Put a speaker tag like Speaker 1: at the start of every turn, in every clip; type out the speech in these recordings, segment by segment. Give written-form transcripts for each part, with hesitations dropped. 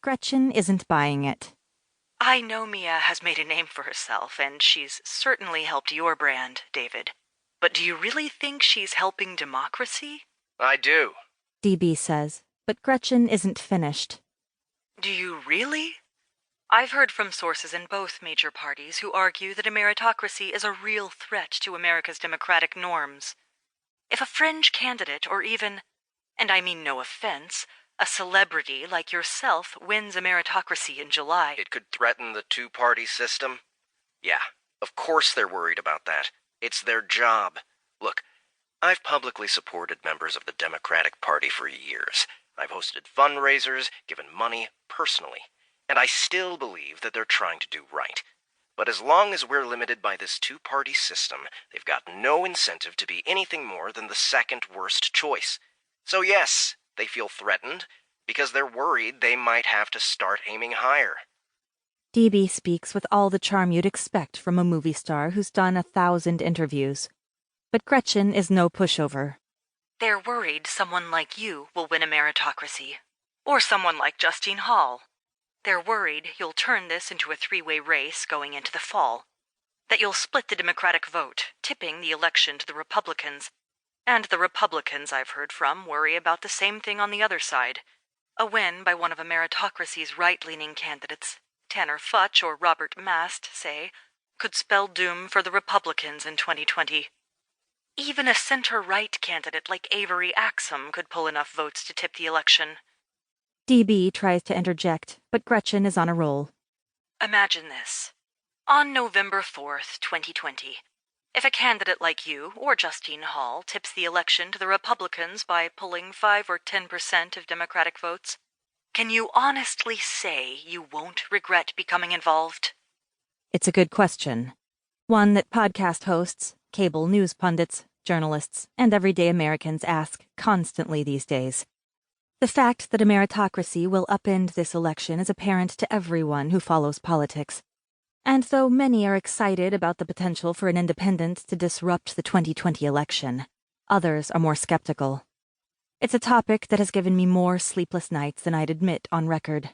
Speaker 1: Gretchen isn't buying it.
Speaker 2: I know Mia has made a name for herself, and she's certainly helped your brand, David. But do you really think she's helping democracy?
Speaker 3: I do.
Speaker 1: DB says, but Gretchen isn't finished.
Speaker 2: Do you really? I've heard from sources in both major parties who argue that a meritocracy is a real threat to America's democratic norms. If a fringe candidate, or even, and I mean no offense, a celebrity like yourself wins a meritocracy in July,
Speaker 3: It could threaten the two-party system? Yeah, of course they're worried about that. It's their job. Look, I've publicly supported members of the Democratic Party for years. I've hosted fundraisers, given money personally, and I still believe that they're trying to do right. But as long as we're limited by this two-party system, they've got no incentive to be anything more than the second worst choice. So yes, they feel threatened because they're worried they might have to start aiming higher.
Speaker 1: DB speaks with all the charm you'd expect from a movie star who's done 1,000 interviews. But Gretchen is no pushover.
Speaker 2: They're worried someone like you will win a meritocracy. Or someone like Justine Hall. They're worried you'll turn this into a three-way race going into the fall. That you'll split the Democratic vote, tipping the election to the Republicans. And the Republicans I've heard from worry about the same thing on the other side. A win by one of a meritocracy's right-leaning candidates, Tanner Futch or Robert Mast, say, could spell doom for the Republicans in 2020. Even a center-right candidate like Avery Axum could pull enough votes to tip the election.
Speaker 1: DB tries to interject, but Gretchen is on a roll.
Speaker 2: Imagine this. On November 4th, 2020, if a candidate like you or Justine Hall tips the election to the Republicans by pulling 5 or 10% of Democratic votes, can you honestly say you won't regret becoming involved?
Speaker 1: It's a good question. One that podcast hosts, cable news pundits, journalists, and everyday Americans ask constantly these days. The fact that a meritocracy will upend this election is apparent to everyone who follows politics. And though many are excited about the potential for an independent to disrupt the 2020 election, others are more skeptical. It's a topic that has given me more sleepless nights than I'd admit on record.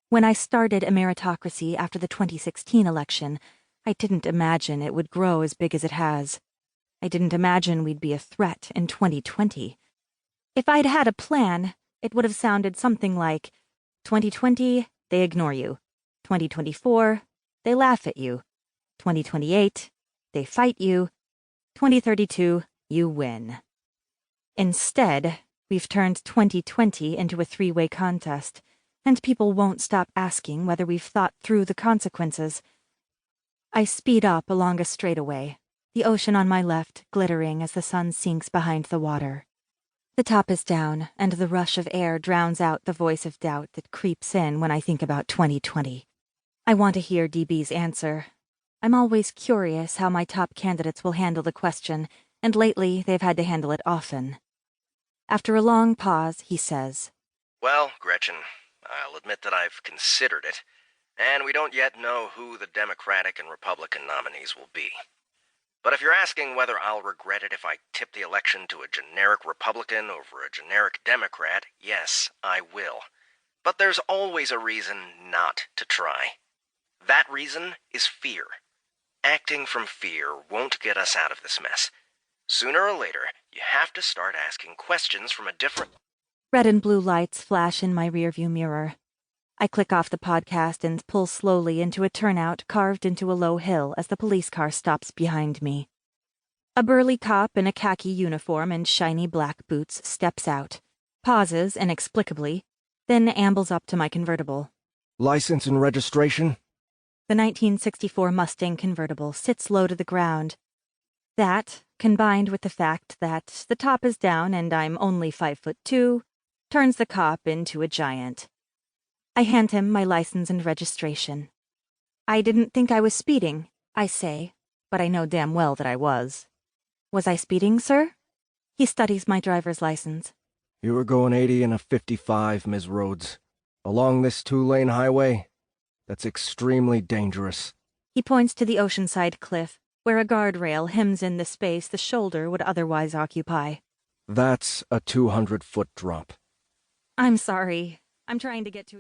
Speaker 1: When I started a meritocracy after the 2016 election, I didn't imagine it would grow as big as it has. I didn't imagine we'd be a threat in 2020. If I'd had a plan, it would have sounded something like, 2020, they ignore you. 2024, they laugh at you. 2028, they fight you. 2032, you win. Instead, we've turned 2020 into a three-way contest, and people won't stop asking whether we've thought through the consequences. I speed up along a straightaway, the ocean on my left glittering as the sun sinks behind the water. The top is down, and the rush of air drowns out the voice of doubt that creeps in when I think about 2020. I want to hear DB's answer. I'm always curious how my top candidates will handle the question, and lately they've had to handle it often. After a long pause, he says,
Speaker 3: Well, Gretchen, I'll admit that I've considered it, and we don't yet know who the Democratic and Republican nominees will be. But if you're asking whether I'll regret it if I tip the election to a generic Republican over a generic Democrat, yes, I will. But there's always a reason not to try. That reason is fear. Acting from fear won't get us out of this mess. Sooner or later, you have to start asking questions from a different...
Speaker 1: Red and blue lights flash in my rearview mirror. I click off the podcast and pull slowly into a turnout carved into a low hill as the police car stops behind me. A burly cop in a khaki uniform and shiny black boots steps out, pauses inexplicably, then ambles up to my convertible.
Speaker 4: License and registration?
Speaker 1: The 1964 Mustang convertible sits low to the ground. That, combined with the fact that the top is down and I'm only 5'2", turns the cop into a giant. I hand him my license and registration. I didn't think I was speeding, I say, but I know damn well that I was. Was I speeding, sir? He studies my driver's license.
Speaker 4: You were going 80 in a 55, Ms. Rhodes. Along this two-lane highway? That's extremely dangerous.
Speaker 1: He points to the oceanside cliff, where a guardrail hems in the space the shoulder would otherwise occupy.
Speaker 4: That's a 200-foot drop.
Speaker 1: I'm sorry. I'm trying to get to...